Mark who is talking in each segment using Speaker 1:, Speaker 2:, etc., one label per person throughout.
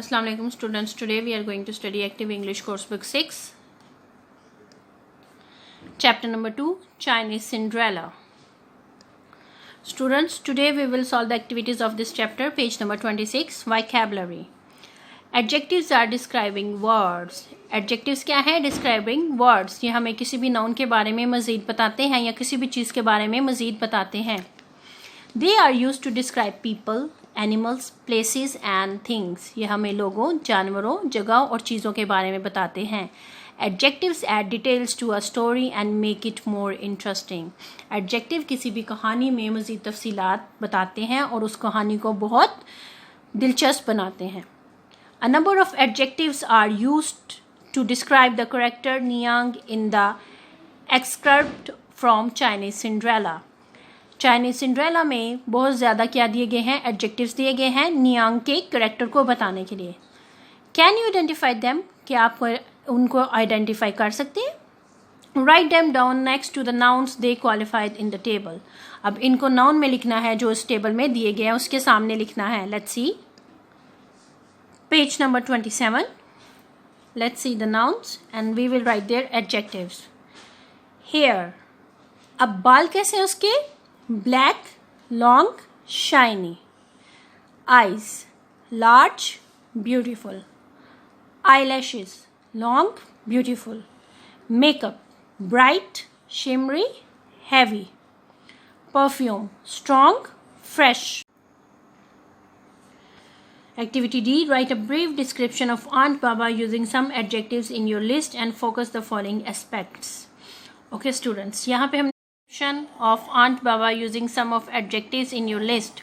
Speaker 1: Assalamu alaikum students. Today we are going to study Active English Course Book 6. Chapter number 2, Chinese Cinderella. Students, today we will solve the activities of this chapter. Page number 26, Vocabulary. Adjectives are describing words. Adjectives क्या है? Describing words. ये हमें किसी भी noun के बारे में मज़ीद बताते हैं या किसी भी चीज़ के बारे में मज़ीद बताते हैं. They are used to describe people, animals, places and things. ये हमें लोगों, जानवरों, जगह और चीज़ों के बारे में बताते हैं. Adjectives add details to a story and make it more interesting. Adjective किसी भी कहानी में मज़ीद तफसीलात बताते हैं और उस कहानी को बहुत दिलचस्प बनाते हैं. A number of adjectives are used to describe the character Niang in the excerpt from Chinese Cinderella. Chinese Cinderella में बहुत ज़्यादा क्या दिए गए हैं? एडजेक्टिव्स दिए गए हैं नियांग के करेक्टर को बताने के लिए. Can you identify them? क्या आप उनको आइडेंटिफाई कर सकते हैं? Write them down next to the nouns they qualified in the table. अब इनको नाउन में लिखना है जो इस टेबल में दिए गए हैं उसके सामने लिखना है. Let's see page number 27. Let's see the nouns and we will write their adjectives. Hair, अब बाल कैसे हैं उसके? Black, long, shiny. Eyes, large, beautiful. Eyelashes, long, beautiful. Makeup, bright, shimmery, heavy. Perfume, strong, fresh. Activity D. Write a brief description of Aunt Baba using some adjectives in your list and focus the following aspects. Okay students, यहाँ पे हम of Aunt Baba using some of adjectives in your list.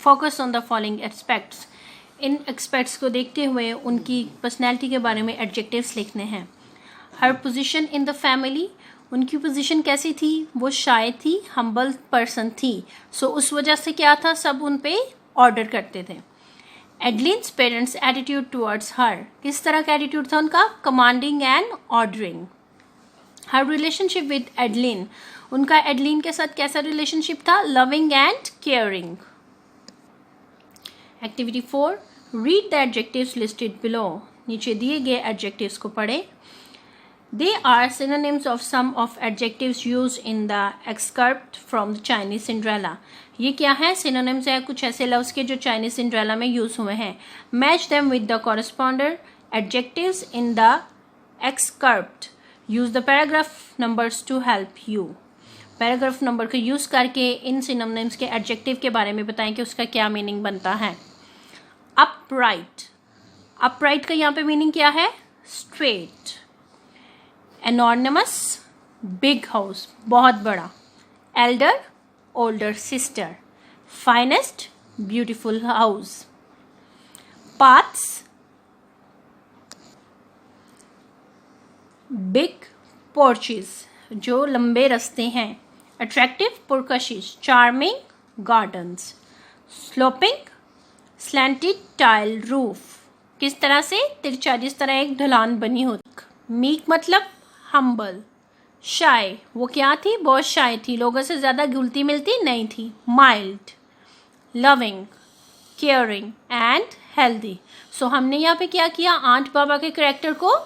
Speaker 1: Focus on the following aspects. In aspects को देखते हुए उनकी personality के बारे में adjectives लिखने हैं. Her position in the family, उनकी position कैसी थी? वो shy थी, humble person थी. So उस वजह से क्या था? सब उन पे order करते थे. Adeline's parents' attitude towards her, किस तरह का attitude था उनका? Commanding and ordering. Her relationship with Adeline, उनका एडलिन के साथ कैसा रिलेशनशिप था? Loving and caring. Activity 4. Read the adjectives listed below. नीचे दिए गए एडजेक्टिव्स को पढ़े. They are synonyms of some of adjectives used in the excerpt from the Chinese Cinderella. ये क्या है? सिनोनिम्स है कुछ ऐसे लफ्ज के जो चाइनीज सिंड्रेला में यूज हुए हैं. Match them with the corresponding adjectives in the excerpt. Use the paragraph numbers to help you. Paragraph number को यूज करके इन सिनोनिम्स के एडजेक्टिव के बारे में बताएं कि उसका क्या मीनिंग बनता है. अपराइट, अपराइट का यहाँ पे मीनिंग क्या है? स्ट्रेट. एनॉर्निमस, बिग हाउस, बहुत बड़ा. Elder, older sister. Finest, beautiful house. Paths, big porches, जो लंबे रास्ते हैं. अट्रैक्टिव, पुरकशिश. Charming, gardens. Sloping, slanted tile roof, किस तरह से? तिरछा, जिस तरह एक ढलान बनी होती. मीक मतलब हम्बल. शाय, वो क्या थी? बहुत शाय थी, लोगों से ज़्यादा घुलती मिलती नहीं थी. Mild. Loving, caring and healthy. So हमने यहाँ पे क्या किया? आंट बाबा के कैरेक्टर को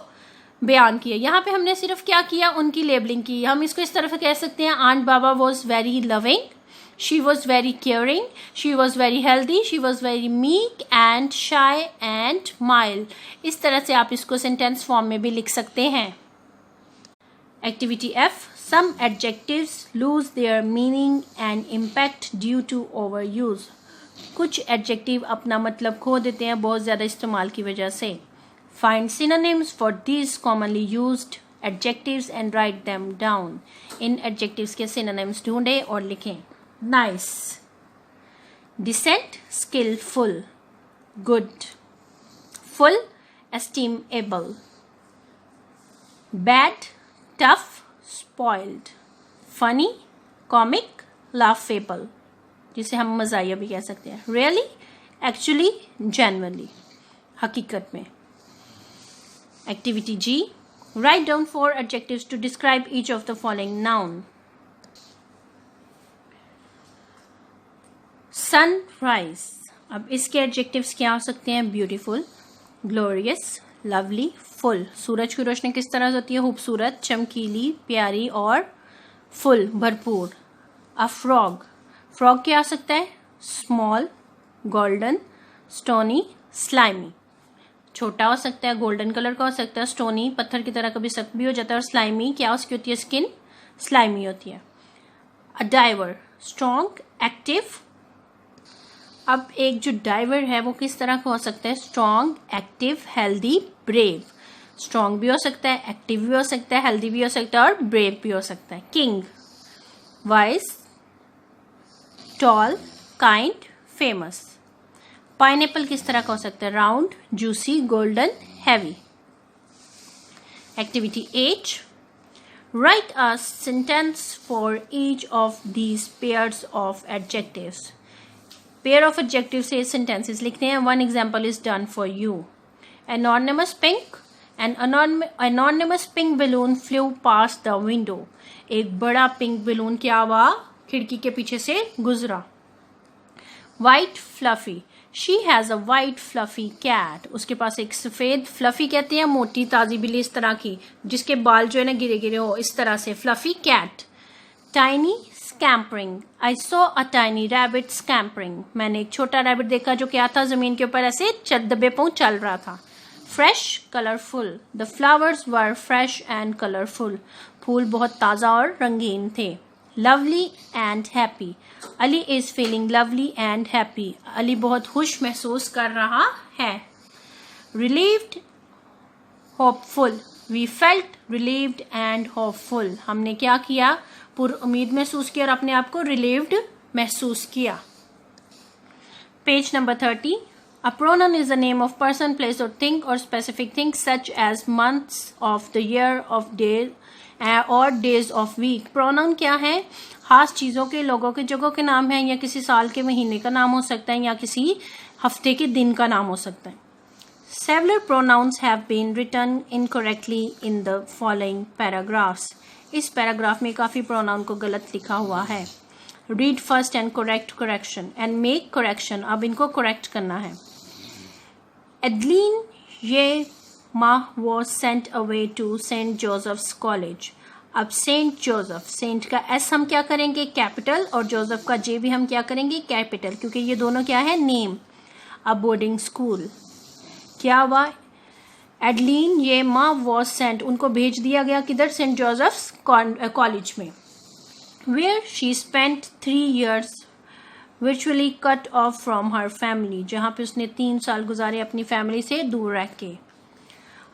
Speaker 1: बयान किया. यहाँ पे हमने सिर्फ क्या किया? उनकी लेबलिंग की. हम इसको इस तरह से कह सकते हैं Aunt Baba was very loving, she was very caring, she was very healthy, she was very meek and shy and mild. इस तरह से आप इसको सेंटेंस फॉर्म में भी लिख सकते हैं. Activity F. Some adjectives lose their meaning and impact due to over use. कुछ एडजेक्टिव अपना मतलब खो देते हैं बहुत ज़्यादा इस्तेमाल की वजह से. Find synonyms for these commonly used adjectives and write them down. In adjectives के synonyms ढूंढें और लिखें. Nice, decent, skillful, good, full, estimable, bad, tough, spoiled, funny, comic, laughable, जिसे हम मज़ाहिया भी कह सकते हैं. Really, actually, genuinely, हकीकत में. Activity G. Write down 4 adjectives to describe each of the following noun. Sunrise. अब इसके एडजेक्टिव्स क्या हो सकते हैं? Beautiful, glorious, lovely, full. सूरज की रोशनी किस तरह होती है? खूबसूरत, चमकीली, प्यारी और फुल, भरपूर। अ फ्रॉग, फ्रॉग क्या आ सकता है? Small, golden, stony, slimy. छोटा हो सकता है, गोल्डन कलर का हो सकता है, स्टोनी पत्थर की तरह कभी सख्त भी हो जाता है, और स्लाइमी क्या उसकी होती है? स्किन स्लाइमी होती है। अ डाइवर, स्ट्रॉन्ग, एक्टिव। अब एक जो डाइवर है वो किस तरह का हो सकता है? Strong, active, healthy, brave. Strong भी हो सकता है, एक्टिव भी हो सकता है, हेल्दी भी हो सकता है और ब्रेव भी हो सकता है। King, wise, tall, kind, famous. Pineapple किस तरह का हो सकता है? Round, juicy, golden, heavy. Activity 8, write a sentence for each of these pairs of adjectives. Pair of adjective से सेंटेंसेस लिखते हैं। One example is done for you. Anonymous pink, an anonymous pink balloon flew past the window. एक बड़ा pink balloon क्या हुआ? खिड़की के पीछे से गुजरा। White fluffy, she has a white fluffy cat. उसके पास एक सफेद fluffy कहते हैं मोटी ताजी बिल्ली इस तरह की जिसके बाल जो है ना गिरे गिरे हो, इस तरह से fluffy cat. Tiny scampering, I saw a tiny rabbit scampering. मैंने एक छोटा रैबिट देखा जो क्या था? जमीन के ऊपर ऐसे दबे पांव चल रहा था। Fresh, colorful, the flowers were fresh and colorful. फूल बहुत ताज़ा और रंगीन थे। Lovely and happy, Ali is feeling lovely and happy. Ali बहुत खुश महसूस कर रहा है। Relieved, hopeful, we felt relieved and hopeful. हमने क्या किया? उम्मीद महसूस किया और अपने आप को relieved महसूस किया। Page number 30. A pronoun is the name of person, place or thing or specific thing such as months of the year, of day or days of week. Pronoun क्या है? खास चीज़ों के, लोगों के, जगहों के नाम है, या किसी साल के महीने का नाम हो सकता है, या किसी हफ्ते के दिन का नाम हो सकता है। Several pronouns have been written incorrectly in the following paragraphs. इस पैराग्राफ में काफ़ी pronoun को गलत लिखा हुआ है। Read first and correct correction and make correction. अब इनको correct करना है। Adeline Yema was sent away to St. Joseph's College. अब सेंट जोसेफ, सेंट का एस हम क्या करेंगे? कैपिटल, और जोसेफ का जे भी हम क्या करेंगे? कैपिटल, क्योंकि ये दोनों क्या है? नेम। अ बोर्डिंग स्कूल क्या हुआ? एडलीन येमा वॉज सेंट, उनको भेज दिया गया किधर? सेंट जोसेफ्स कॉलेज में। Where she spent 3 years virtually cut off from her family, जहाँ पे उसने 3 साल गुजारे अपनी फैमिली से दूर रह के।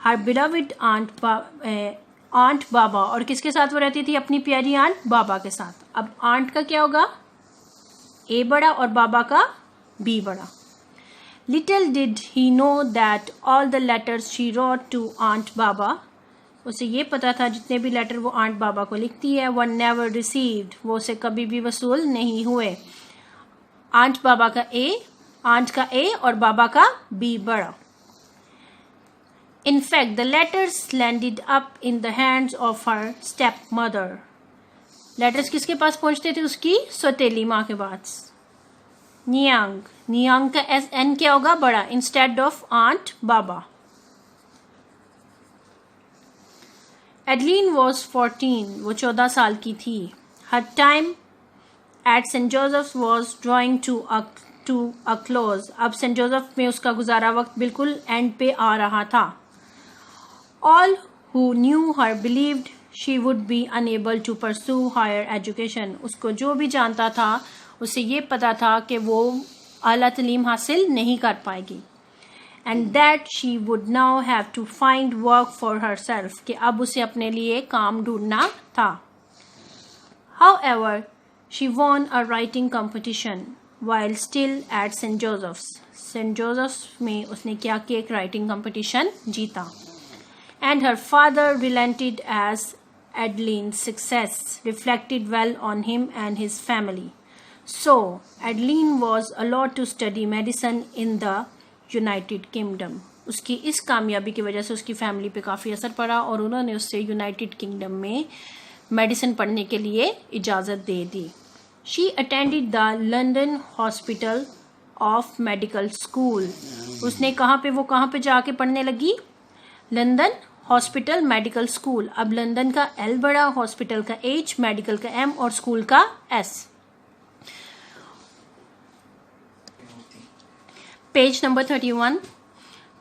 Speaker 1: Her beloved आंट बाबा, और किसके साथ वो रहती थी? अपनी प्यारी आंट बाबा के साथ। अब आंट का क्या होगा? ए बड़ा, और बाबा का बी बड़ा। Little did he know that all the letters she wrote to Aunt Baba, उसे ये पता था जितने भी लेटर वो आंट बाबा को लिखती है, were never received, वो उसे कभी भी वसूल नहीं हुए। आंट बाबा का ए, आंट का ए और बाबा का बी बड़ा। In fact, the letters landed up in the hands of her stepmother. Letters किसके पास पहुंचते थे? उसकी सौतेली माँ के पास। नियांग, नियांग का एस एन क्या होगा? बड़ा, instead of aunt Baba. Adeline was 14, वो 14 साल की थी। Her time at Saint Joseph was drawing to a close, अब सेंट जोसेफ में उसका गुजारा वक्त बिल्कुल एंड पे आ रहा था। All who knew her believed she would be unable to pursue higher education, उसको जो भी जानता था उसे ये पता था कि वो आला तलीम हासिल नहीं कर पाएगी। And that she would now have to find work for herself, कि अब उसे अपने लिए काम ढूंढना था। However she won a writing competition while still at Saint Joseph's, Saint Joseph's में उसने क्या किया? एक राइटिंग कंपटीशन जीता। And her father relented as Adeline's success reflected well on him and his family. So, Adeline was allowed to study medicine in the United Kingdom. उसकी इस कामयाबी की वजह से उसकी फैमिली पे काफ़ी असर पड़ा और उन्होंने उससे यूनाइटेड किंगडम में मेडिसिन पढ़ने के लिए इजाज़त दे दी। She attended the London Hospital of medical school. उसने कहाँ पे जाके पढ़ने लगी? London hospital medical school. अब लंदन का L बड़ा, हॉस्पिटल का H, मेडिकल का M और स्कूल का S। Page number 31।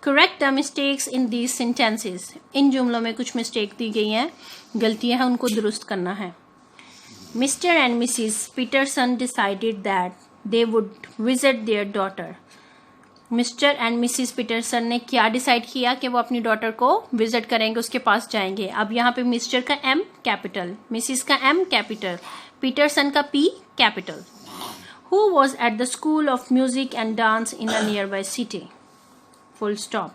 Speaker 1: Correct the mistakes in these sentences. इन जुमलों में कुछ मिस्टेक दी गई हैं, गलतियां हैं, उनको दुरुस्त करना है। Mr and Mrs Peterson decided that they would visit their daughter. Mr and Mrs Peterson ने क्या डिसाइड किया कि वो अपनी डॉटर को विजिट करेंगे, उसके पास जाएंगे। अब यहाँ पे मिस्टर का M कैपिटल, मिसिज का M कैपिटल, पीटरसन का P capital. Who was at the school of music and dance in a near by city, full stop.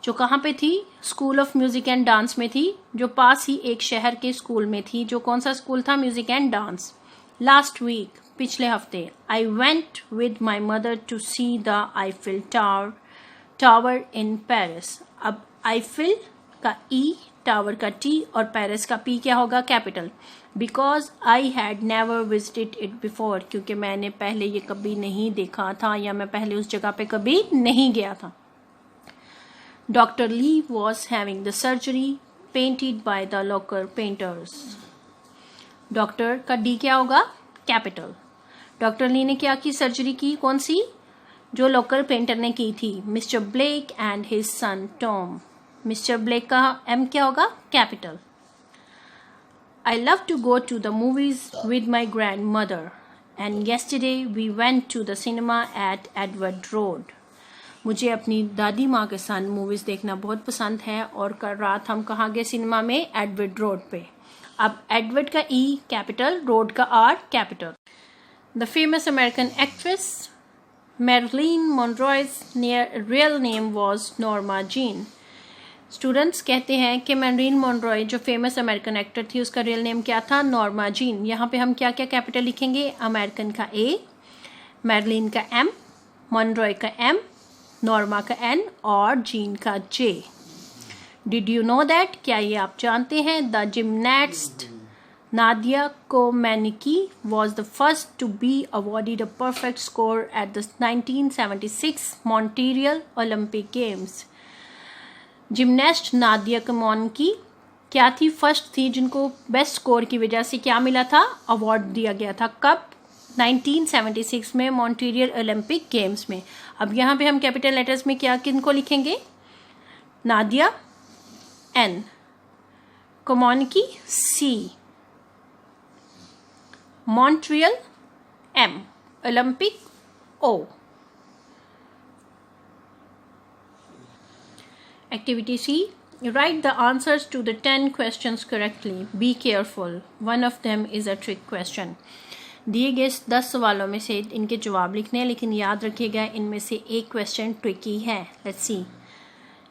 Speaker 1: जो कहाँ पे थी? School of music and dance में थी, जो पास ही एक शहर के स्कूल में थी। जो कौन सा स्कूल था? Music and dance. Last week, पिछले हफ्ते, I went with my mother to see the Eiffel Tower in Paris. अब आईफिल का E, टावर का T और पेरिस का P क्या होगा? Capital. Because I had never visited it before, क्योंकि मैंने पहले ये कभी नहीं देखा था या मैं पहले उस जगह पे कभी नहीं गया था। Doctor Lee was having the surgery painted by the local painters. Doctor का D क्या होगा? कैपिटल। डॉक्टर ली ने क्या की? सर्जरी की। कौन सी? जो लोकल पेंटर ने की थी। Mr Blake and his son Tom. Mr Blake का M क्या होगा? Capital. I love to go to the movies with my grandmother and yesterday we went to the cinema at Edward Road. मुझे अपनी दादी माँ के साथ movies देखना बहुत पसंद है और कल रात हम कहाँ गए? सिनेमा में, एडवर्ड रोड पे। अब एडवर्ड का E कैपिटल, रोड का R capital. The famous American actress Marilyn Monroe's real name was Norma Jean. Students कहते हैं कि मैरिलिन मोनरॉय जो फेमस अमेरिकन एक्टर थी, उसका रियल नेम क्या था? Norma gene. यहाँ पे हम क्या क्या कैपिटल लिखेंगे? अमेरिकन का A, मैरिलिन का M, मोनरॉय का M, नॉर्मा का N और जीन का J। Did you know that? क्या ये आप जानते हैं? The gymnast Nadia Comaneci was the first to be awarded a perfect score at the 1976 Montreal Olympic games. Gymnast Nadia Comaneci क्या थी? फर्स्ट थी, जिनको बेस्ट स्कोर की वजह से क्या मिला था? अवार्ड दिया गया था। कब? 1976 में मॉन्ट्रियल ओलंपिक गेम्स में। अब यहाँ पे हम कैपिटल लेटर्स में क्या किनको लिखेंगे? Nadia N, कोमेनिकी C, Montreal M, Olympic O। Activity C. Write the answers to the 10 questions correctly. Be careful. One of them is a trick question. दिए गए 10 सवालों में से इनके जवाब लिखने हैं, लेकिन याद रखिएगा इनमें से एक क्वेश्चन ट्रिकी है। Let's see.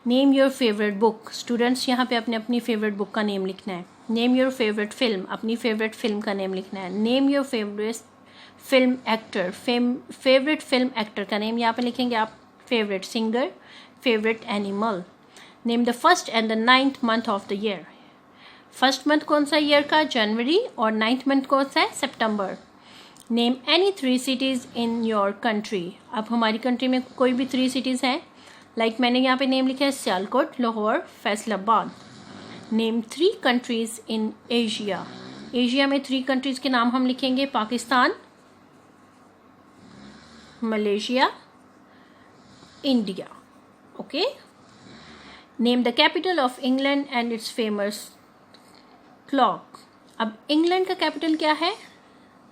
Speaker 1: Name your favorite book. Students यहाँ पे अपने अपनी फेवरेट बुक का नेम लिखना है। Name your favorite film. अपनी फेवरेट फिल्म का नेम लिखना है। Name your favorite film actor. Favourite film actor का नेम यहाँ पे लिखेंगे आप। Favourite singer, favourite animal. Name the first and the 9th month of the year. First month कौन सा ईयर का? जनवरी। और 9th मंथ कौन सा है? सितंबर। Name any 3 cities in your country. अब हमारी कंट्री में कोई भी 3 cities हैं, लाइक मैंने यहाँ पे नेम लिखा है Sialkot, Lahore, Faisalabad. Name 3 countries in Asia. Asia में 3 countries के नाम हम लिखेंगे, Pakistan, Malaysia, India. Okay. Name the capital of England and it's famous clock. अब इंग्लैंड का कैपिटल क्या है?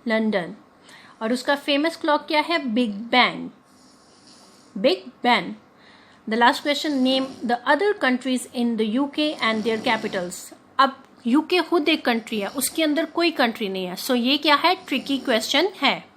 Speaker 1: लंदन। और उसका फेमस क्लॉक क्या है? Big band. Big band. The last question, name the other countries in the UK and there Capitals. अब UK खुद एक कंट्री है, उसके अंदर कोई कंट्री नहीं है, सो ये क्या है? ट्रिकी क्वेश्चन है।